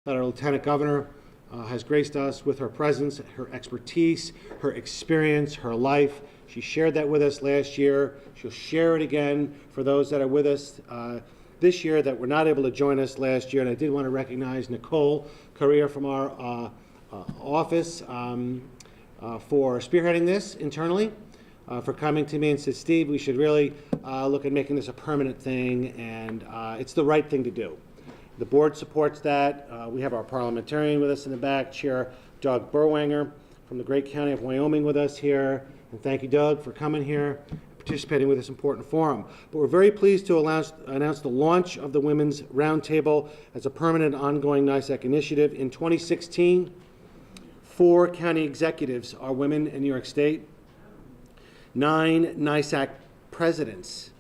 that our Lieutenant Governor has graced us with her presence, her expertise, her experience, her life. She shared that with us last year. She'll share it again for those that are with us this year that were not able to join us last year. And I did want to recognize Nicole Correa from our office for spearheading this internally, for coming to me and said, Steve, we should really look at making this a permanent thing, and it's the right thing to do. The board supports that. We have our parliamentarian with us in the back, Chair Doug Berwanger from the great county of Wyoming with us here. And thank you, Doug, for coming here and participating with this important forum. But we're very pleased to announce the launch of the Women's Roundtable as a permanent ongoing NYSAC initiative. In 2016, 4 county executives are women in New York State. 9 NYSAC presidents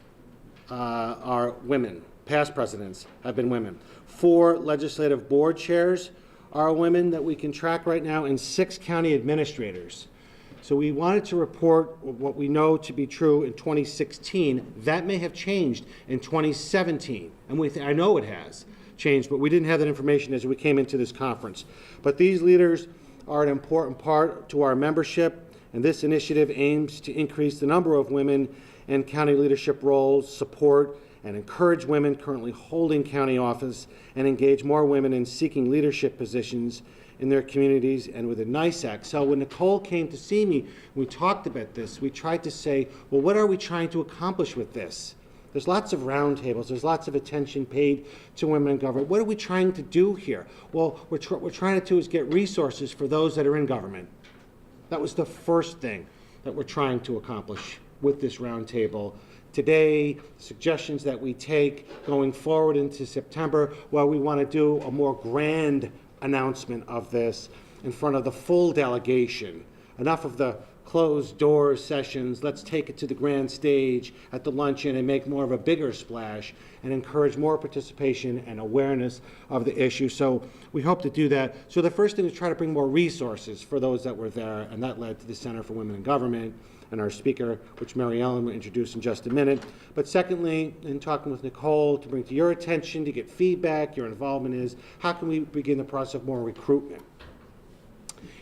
are women. Past presidents have been women. 4 legislative board chairs are women that we can track right now, and 6 county administrators. So we wanted to report what we know to be true in 2016. That may have changed in 2017, and I know it has changed, but we didn't have that information as we came into this conference. But these leaders are an important part to our membership, and this initiative aims to increase the number of women in county leadership roles, support and encourage women currently holding county office, and engage more women in seeking leadership positions in their communities and within NYSAC. So when Nicole came to see me, we talked about this. We tried to say, well, what are we trying to accomplish with this? There's lots of roundtables. There's lots of attention paid to women in government. What are we trying to do here? Well, what we're trying to do is get resources for those that are in government. That was the first thing that we're trying to accomplish with this roundtable. Today, suggestions that we take going forward into September, well, we want to do a more grand announcement of this in front of the full delegation. Enough of the closed door sessions. Let's take it to the grand stage at the luncheon and make more of a bigger splash and encourage more participation and awareness of the issue. So we hope to do that. So the first thing is try to bring more resources for those that were there, and that led to the Center for Women in Government and our speaker, which Mary Ellen will introduce in just a minute. But secondly, in talking with Nicole, to bring to your attention, to get feedback, your involvement is, how can we begin the process of more recruitment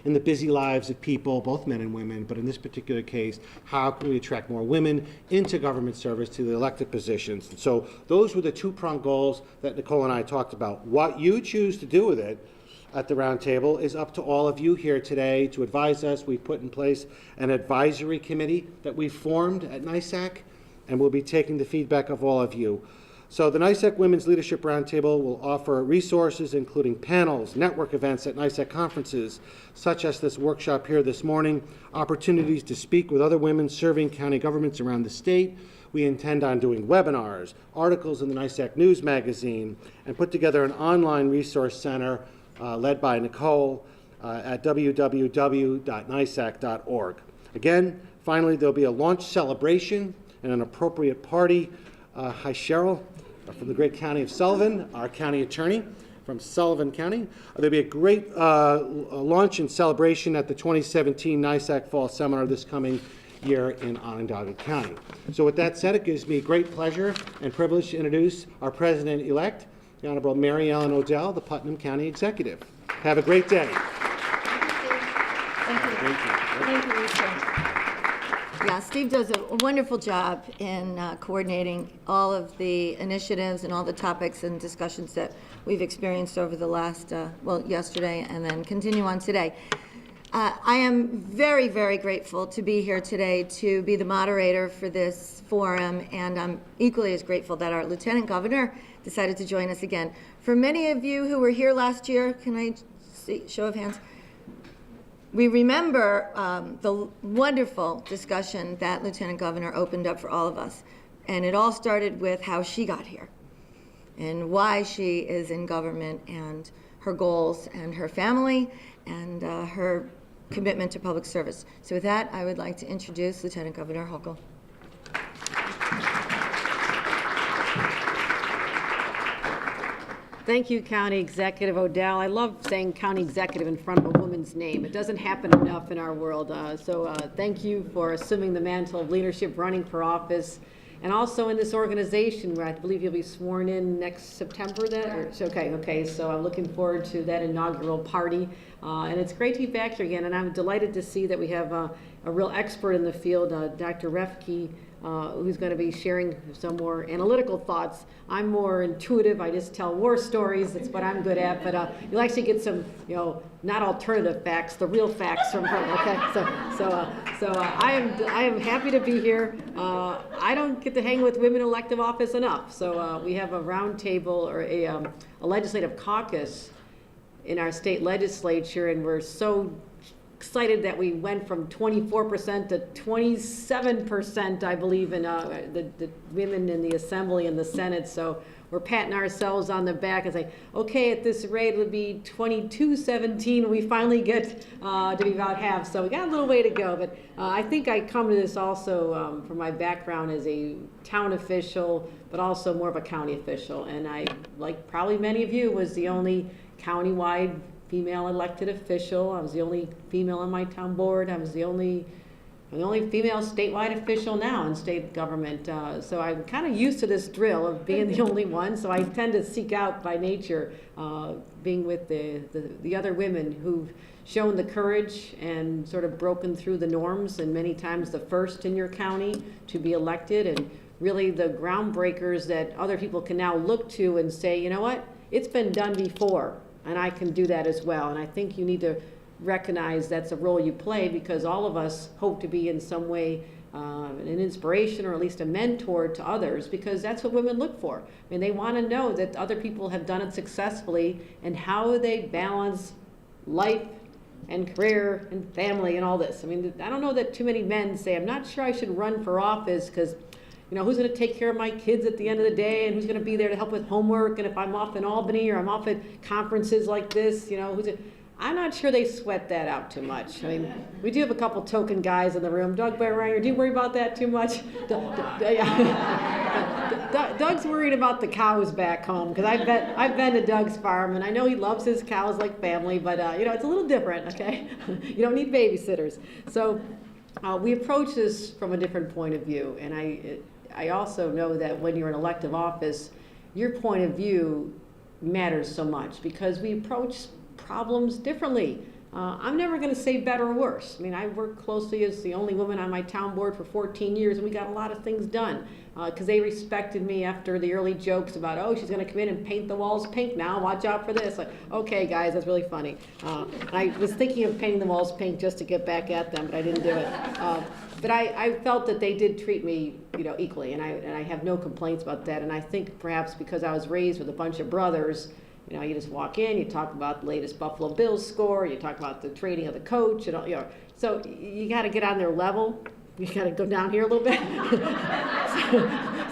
in the busy lives of people, both men and women, but in this particular case, how can we attract more women into government service to the elected positions? And so those were the 2-pronged goals that Nicole and I talked about. What you choose to do with it at the roundtable is up to all of you here today to advise us. We've put in place an advisory committee that we formed at NYSAC, and we'll be taking the feedback of all of you. So the NYSAC Women's Leadership Roundtable will offer resources including panels, network events at NYSAC conferences, such as this workshop here this morning, opportunities to speak with other women serving county governments around the state. We intend on doing webinars, articles in the NYSAC News magazine, and put together an online resource center led by Nicole at www.nysac.org. Again, finally, there'll be a launch celebration and an appropriate party. Hi, Cheryl, from the great county of Sullivan, our county attorney from Sullivan County. There'll be a great launch and celebration at the 2017 NYSAC Fall Seminar this coming year in Onondaga County. So with that said, it gives me great pleasure and privilege to introduce our president-elect, the Honorable Mary Ellen Odell, the Putnam County Executive. Have a great day. Thank you. Thank you, Lisa. Yeah, Steve does a wonderful job in coordinating all of the initiatives and all the topics and discussions that we've experienced over the last, yesterday and then continue on today. I am very, very grateful to be here today to be the moderator for this forum, and I'm equally as grateful that our Lieutenant Governor decided to join us again. For many of you who were here last year, can I see, show of hands? We remember the wonderful discussion that Lieutenant Governor opened up for all of us. And it all started with how she got here and why she is in government and her goals and her family and her commitment to public service. So with that, I would like to introduce Lieutenant Governor Hochul. Thank you, County Executive Odell. I love saying County Executive in front of a woman's name. It doesn't happen enough in our world. So thank you for assuming the mantle of leadership, running for office, and also in this organization where I believe you'll be sworn in next September then, okay, so I'm looking forward to that inaugural party. And it's great to be back here again, and I'm delighted to see that we have a real expert in the field, Dr. Refke, who's going to be sharing some more analytical thoughts. I'm more intuitive. I just tell war stories. That's what I'm good at. But you'll actually get some, not alternative facts, the real facts from her. Okay, so I am happy to be here. I don't get to hang with women in elective office enough. So we have a roundtable or a legislative caucus in our state legislature, and we're so excited that we went from 24% to 27%, I believe, in the women in the Assembly and the Senate. So we're patting ourselves on the back and saying, okay, at this rate, it would be 22-17 when we finally get to be about half. So we got a little way to go. But I think I come to this also from my background as a town official, but also more of a county official. And I, like probably many of you, was the only countywide female elected official. I was the only female on my town board. I'm the only female statewide official now in state government. So I'm kind of used to this drill of being the only one. So I tend to seek out by nature being with the other women who've shown the courage and sort of broken through the norms, and many times the first in your county to be elected, and really the groundbreakers that other people can now look to and say, you know what, it's been done before, and I can do that as well. And I think you need to recognize that's a role you play, because all of us hope to be in some way an inspiration, or at least a mentor to others, because that's what women look for. I mean, they want to know that other people have done it successfully and how they balance life and career and family and all this. I mean, I don't know that too many men say, I'm not sure I should run for office because, who's going to take care of my kids at the end of the day, and who's going to be there to help with homework, and if I'm off in Albany or I'm off at conferences like this, I'm not sure they sweat that out too much. I mean, we do have a couple token guys in the room. Doug Berenger, do you worry about that too much? Doug's worried about the cows back home, because I've been to Doug's farm, and I know he loves his cows like family, but it's a little different, okay? You don't need babysitters. So we approach this from a different point of view, and I also know that when you're in elective office, your point of view matters so much, because we approach problems differently. I'm never going to say better or worse. I mean, I worked closely as the only woman on my town board for 14 years, and we got a lot of things done because they respected me after the early jokes about, oh, she's going to come in and paint the walls pink now, watch out for this. Like, okay, guys, that's really funny. I was thinking of painting the walls pink just to get back at them, but I didn't do it. But I felt that they did treat me, equally, and I have no complaints about that. And I think perhaps because I was raised with a bunch of brothers, you just walk in, you talk about the latest Buffalo Bills score, you talk about the trading of the coach, so you got to get on their level. You got to go down here a little bit.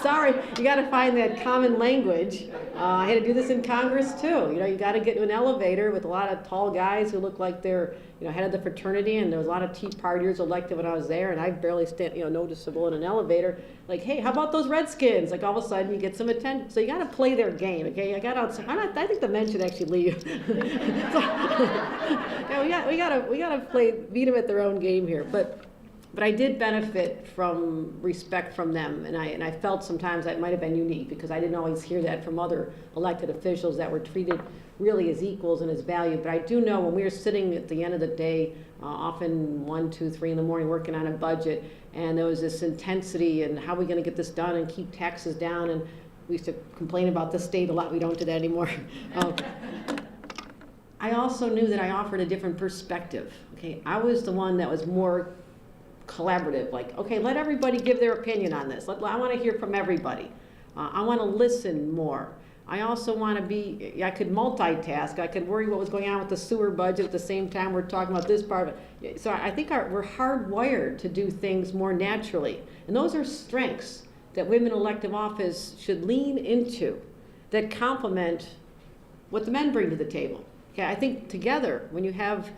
Sorry, you got to find that common language. I had to do this in Congress too. You got to get to an elevator with a lot of tall guys who look like they're, head of the fraternity, and there was a lot of Tea Partiers elected when I was there, and I barely stand, noticeable in an elevator. Like, hey, how about those Redskins? Like, all of a sudden you get some attention. So you got to play their game, okay? I think the men should actually leave. So, we got to beat them at their own game here, But I did benefit from respect from them, and I felt sometimes that might have been unique, because I didn't always hear that from other elected officials that were treated really as equals and as valued. But I do know when we were sitting at the end of the day, often 1, 2, 3 in the morning working on a budget, and there was this intensity and how are we going to get this done and keep taxes down, and we used to complain about the state a lot. We don't do that anymore. I also knew that I offered a different perspective. Okay, I was the one that was more collaborative, like, okay, let everybody give their opinion on this. I want to hear from everybody. I want to listen more. I also want to I could multitask. I could worry what was going on with the sewer budget at the same time we're talking about this part of it. So I think we're hardwired to do things more naturally. And those are strengths that women in elective office should lean into, that complement what the men bring to the table. Okay, I think together, when you have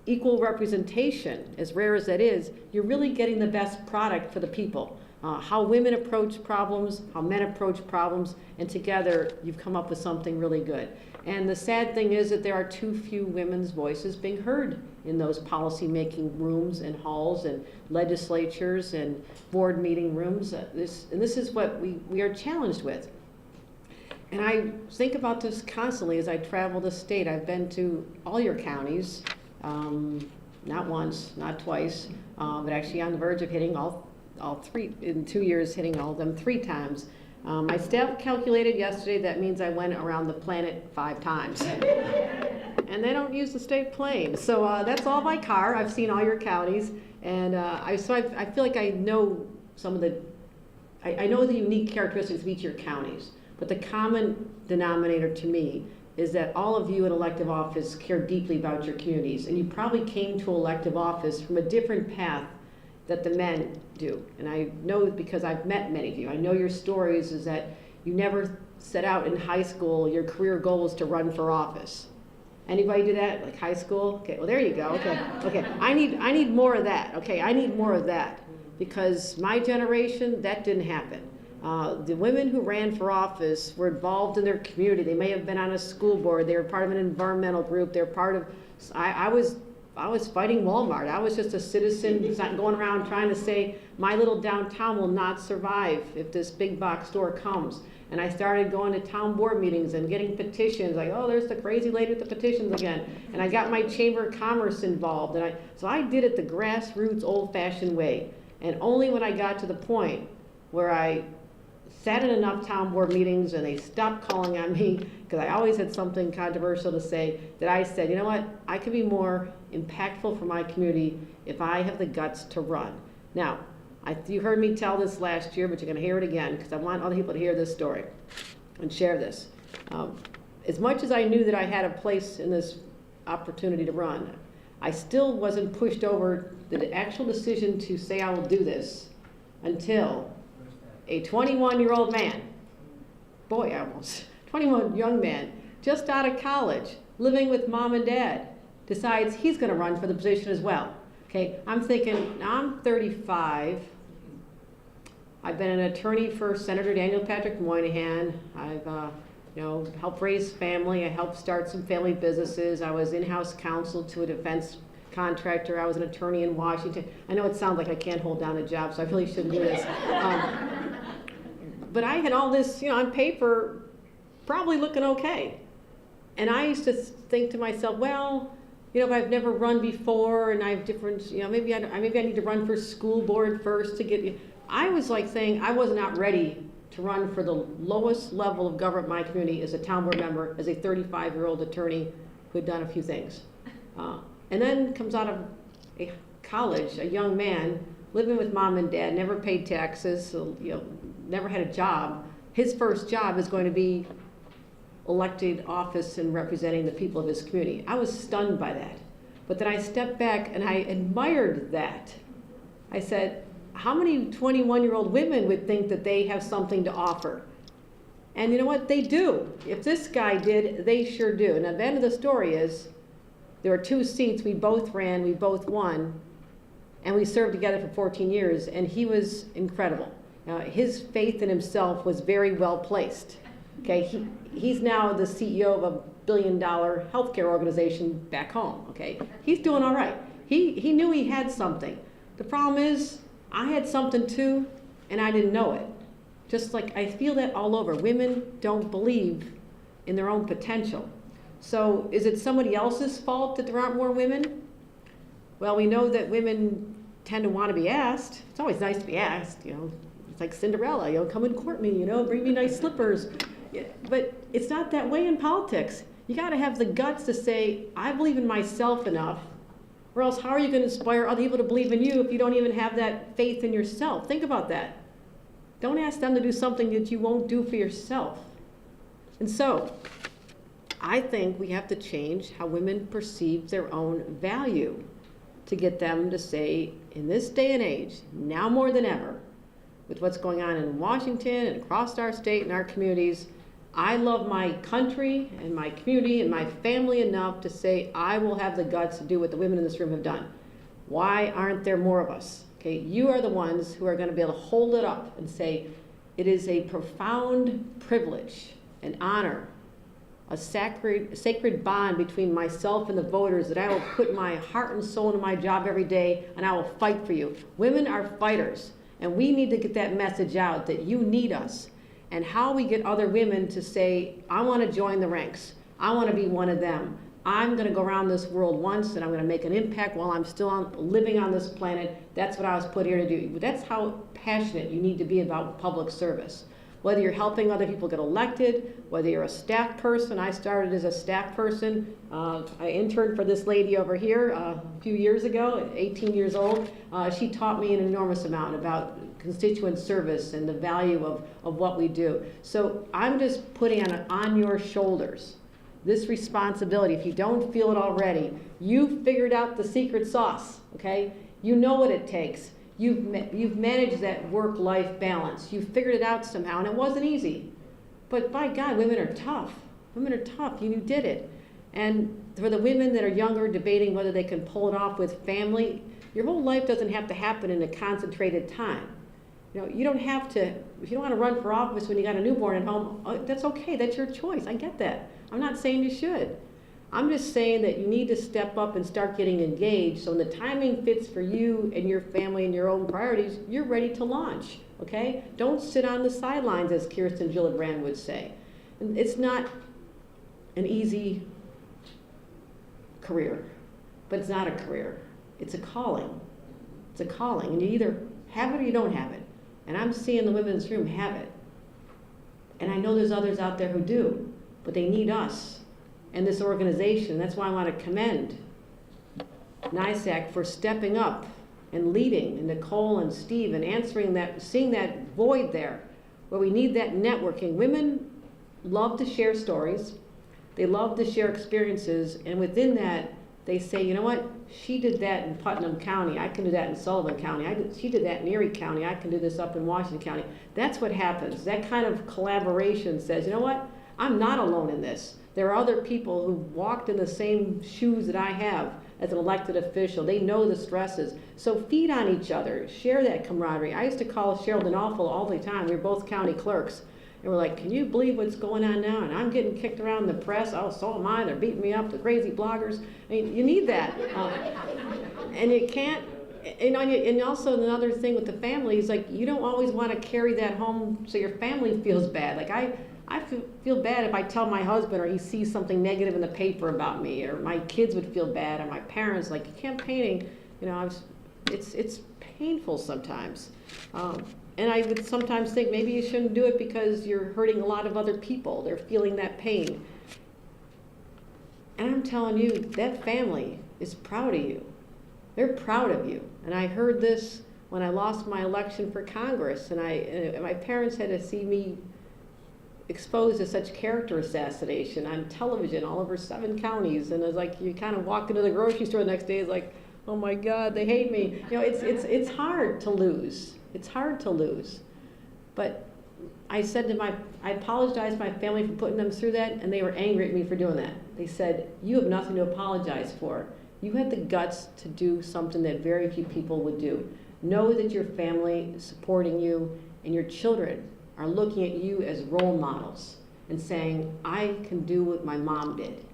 equal representation, as rare as that is, you're really getting the best product for the people. how women approach problems, how men approach problems, and together you've come up with something really good. And the sad thing is that there are too few women's voices being heard in those policy-making rooms and halls and legislatures and board meeting rooms. This is what we are challenged with. And I think about this constantly as I travel the state. I've been to all your counties, not once, not twice, but actually on the verge of hitting all three, in 2 years, hitting all of them 3 times. My staff calculated yesterday that means I went around the planet 5 times. And they don't use the state plane. So that's all by car. I've seen all your counties. And I feel like I know some of I know the unique characteristics of each of your counties. But the common denominator to me is that all of you in elective office care deeply about your communities. And you probably came to elective office from a different path that the men do. And I know because I've met many of you. I know your stories is that you never set out in high school, your career goal was to run for office. Anybody do that, like high school? Okay, well there you go, okay. I need more of that, okay, I need more of that. Because my generation, that didn't happen. The women who ran for office were involved in their community. They may have been on a school board, they were part of an environmental group, they were part of, I was fighting Walmart. I was just a citizen going around trying to say, my little downtown will not survive if this big box store comes. And I started going to town board meetings and getting petitions, like, oh, there's the crazy lady with the petitions again. And I got my Chamber of Commerce involved. So I did it the grassroots, old-fashioned way. And only when I got to the point where I sat in enough town board meetings and they stopped calling on me, because I always had something controversial to say, that I said, you know what, I could be more impactful for my community if I have the guts to run. Now, you heard me tell this last year, but you're gonna hear it again, because I want other people to hear this story and share this. As much as I knew that I had a place in this opportunity to run, I still wasn't pushed over the actual decision to say I will do this until a 21-year-old man, 21 young man, just out of college, living with mom and dad, decides he's gonna run for the position as well. Okay, I'm thinking, now I'm 35, I've been an attorney for Senator Daniel Patrick Moynihan, I've helped raise family, I helped start some family businesses, I was in-house counsel to a defense contractor, I was an attorney in Washington. I know it sounds like I can't hold down a job, so I really shouldn't do this. But I had all this, on paper, probably looking okay. And I used to think to myself, well, if I've never run before and I have different, maybe I need to run for school board first to get, I was like saying I was not ready to run for the lowest level of government in my community as a town board member, as a 35-year-old attorney who had done a few things. And then comes out of a college, a young man, living with mom and dad, never paid taxes, so, never had a job. His first job is going to be elected office and representing the people of his community. I was stunned by that. But then I stepped back and I admired that. I said, how many 21-year-old women would think that they have something to offer? And you know what? They do. If this guy did, they sure do. And the end of the story is, there were 2 seats, we both ran, we both won, and we served together for 14 years, and he was incredible. His faith in himself was very well placed. Okay, he's now the CEO of a billion-dollar healthcare organization back home. Okay, he's doing all right. He knew he had something. The problem is, I had something too, and I didn't know it. Just like I feel that all over. Women don't believe in their own potential. So is it somebody else's fault that there aren't more women? Well, we know that women tend to want to be asked. It's always nice to be asked, It's like Cinderella, come and court me, bring me nice slippers. Yeah, but it's not that way in politics. You got to have the guts to say, I believe in myself enough, or else how are you going to inspire other people to believe in you if you don't even have that faith in yourself? Think about that. Don't ask them to do something that you won't do for yourself. And so, I think we have to change how women perceive their own value to get them to say, in this day and age, now more than ever, with what's going on in Washington and across our state and our communities, I love my country and my community and my family enough to say I will have the guts to do what the women in this room have done. Why aren't there more of us? Okay, you are the ones who are going to be able to hold it up and say, it is a profound privilege, an honor, a sacred bond between myself and the voters that I will put my heart and soul into my job every day, and I will fight for you. Women are fighters, and we need to get that message out that you need us. And how we get other women to say, I want to join the ranks. I want to be one of them. I'm going to go around this world once, and I'm going to make an impact while I'm still living on this planet. That's what I was put here to do. That's how passionate you need to be about public service. Whether you're helping other people get elected, whether you're a staff person. I started as a staff person. I interned for this lady over here a few years ago, 18 years old. She taught me an enormous amount about constituent service and the value of what we do. So I'm just putting on your shoulders this responsibility. If you don't feel it already, you've figured out the secret sauce, okay? You know what it takes. You've managed that work-life balance. You've figured it out somehow, and it wasn't easy. But by God, women are tough. Women are tough. You did it. And for the women that are younger, debating whether they can pull it off with family, your whole life doesn't have to happen in a concentrated time. You know, you don't have to, if you don't want to run for office when you got a newborn at home, that's okay. That's your choice. I get that. I'm not saying you should. I'm just saying that you need to step up and start getting engaged, so when the timing fits for you and your family and your own priorities, you're ready to launch, okay? Don't sit on the sidelines, as Kirsten Gillibrand would say. And it's not an easy career, but it's not a career. It's a calling. It's a calling, and you either have it or you don't have it. And I'm seeing the women in this room have it. And I know there's others out there who do, but they need us and this organization. That's why I want to commend NYSAC for stepping up and leading, and Nicole and Steve, and answering that, seeing that void there where we need that networking. Women love to share stories. They love to share experiences, and within that, they say, you know what, she did that in Putnam County, I can do that in Sullivan County, she did that in Erie County, I can do this up in Washington County. That's what happens. That kind of collaboration says, you know what, I'm not alone in this. There are other people who walked in the same shoes that I have as an elected official. They know the stresses. So feed on each other, share that camaraderie. I used to call Cheryl Denawful all the time. We were both county clerks. And we're like, can you believe what's going on now? And I'm getting kicked around in the press. Oh, so am I. They're beating me up, the crazy bloggers. I mean, you need that. And you can't, and also another thing with the family is, like, you don't always want to carry that home so your family feels bad. Like, I feel bad if I tell my husband or he sees something negative in the paper about me, or my kids would feel bad, or my parents, like, campaigning, you know, it's painful sometimes. And I would sometimes think maybe you shouldn't do it because you're hurting a lot of other people. They're feeling that pain. And I'm telling you, that family is proud of you. They're proud of you. And I heard this when I lost my election for Congress, and my parents had to see me exposed to such character assassination on television all over 7 counties. And it's like, you kind of walk into the grocery store the next day, it's like, oh my God, they hate me. You know, it's hard to lose. It's hard to lose. But I said to I apologized to my family for putting them through that, and they were angry at me for doing that. They said, you have nothing to apologize for. You had the guts to do something that very few people would do. Know that your family is supporting you, and your children are looking at you as role models and saying, I can do what my mom did.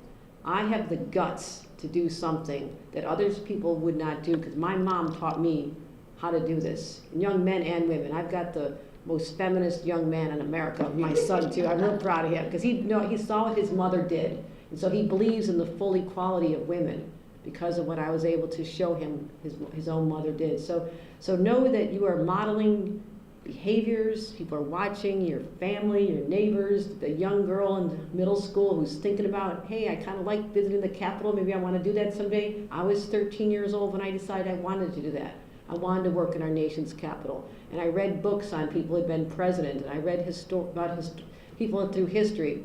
I have the guts to do something that others people would not do, because my mom taught me how to do this. And young men and women. I've got the most feminist young man in America, my son too. I'm real proud of him, because he saw what his mother did. And so he believes in the full equality of women because of what I was able to show him his own mother did. So know that you are modeling behaviors. People are watching, your family, your neighbors, the young girl in middle school who's thinking about, hey, I kind of like visiting the Capitol, maybe I want to do that someday. I was 13 years old when I decided I wanted to do that. I wanted to work in our nation's capital. And I read books on people who had been president, and I read about people through history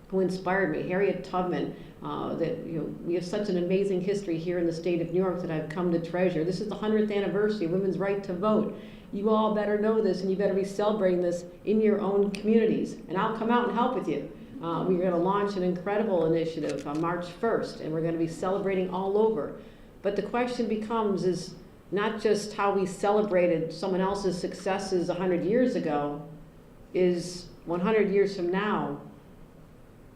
who inspired me. Harriet Tubman, we have such an amazing history here in the state of New York that I've come to treasure. This is the 100th anniversary of women's right to vote. You all better know this, and you better be celebrating this in your own communities. And I'll come out and help with you. We're going to launch an incredible initiative on March 1st, and we're going to be celebrating all over. But the question becomes is, not just how we celebrated someone else's successes 100 years ago, is 100 years from now,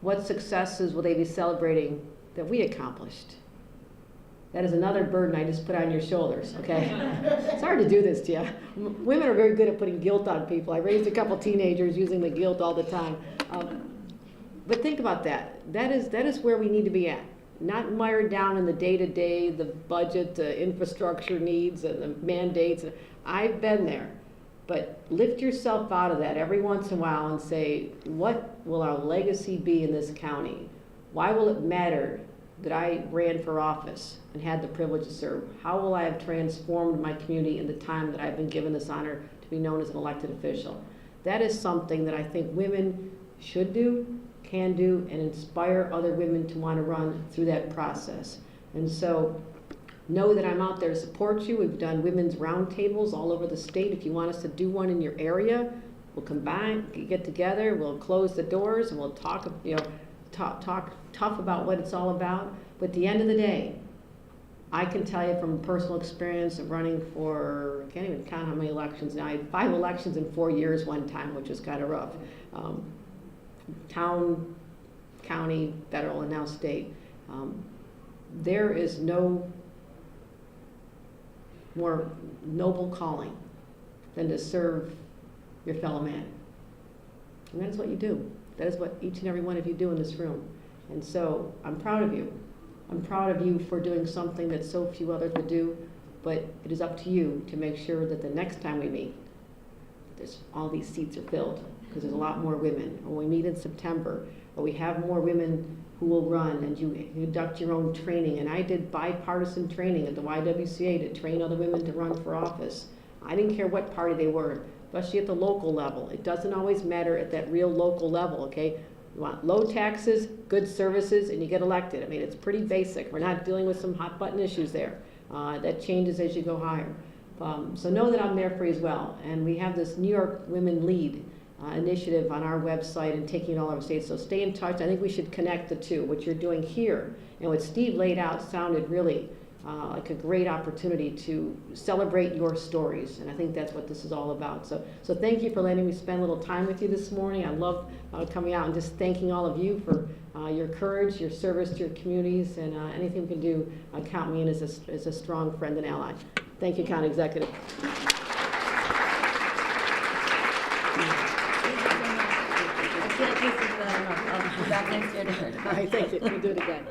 what successes will they be celebrating that we accomplished? That is another burden I just put on your shoulders, okay? It's hard to do this to you. Women are very good at putting guilt on people. I raised a couple teenagers using the guilt all the time. But think about that. That is where we need to be at. Not mired down in the day-to-day, the budget, the infrastructure needs, and the mandates. I've been there. But lift yourself out of that every once in a while and say, what will our legacy be in this county? Why will it matter that I ran for office and had the privilege to serve? How will I have transformed my community in the time that I've been given this honor to be known as an elected official? That is something that I think women should do, can do, and inspire other women to want to run through that process. And so know that I'm out there to support you. We've done women's roundtables all over the state. If you want us to do one in your area, we'll combine, get together, we'll close the doors, and we'll talk, talk tough about what it's all about. But at the end of the day, I can tell you from personal experience of running for, I can't even count how many elections now. I had 5 elections in 4 years one time, which was kind of rough. Town, county, federal, and now state. There is no more noble calling than to serve your fellow man. And that is what you do. That is what each and every one of you do in this room. And so I'm proud of you. I'm proud of you for doing something that so few others would do, but it is up to you to make sure that the next time we meet, all these seats are filled, because there's a lot more women. Or we meet in September, or we have more women who will run, and you conduct your own training. And I did bipartisan training at the YWCA to train other women to run for office. I didn't care what party they were, especially at the local level. It doesn't always matter at that real local level, okay? You want low taxes, good services, and you get elected. I mean, it's pretty basic. We're not dealing with some hot button issues there. That changes as you go higher. So know that I'm there for you as well. And we have this New York Women Lead initiative on our website and taking it all over states. So stay in touch. I think we should connect the two. What you're doing here and what Steve laid out sounded really like a great opportunity to celebrate your stories. And I think that's what this is all about. So thank you for letting me spend a little time with you this morning. I love coming out and just thanking all of you for your courage, your service to your communities, and anything we can do, count me in as a strong friend and ally. Thank you, County Executive. Back next year to her. All right, thank you. We'll do it again.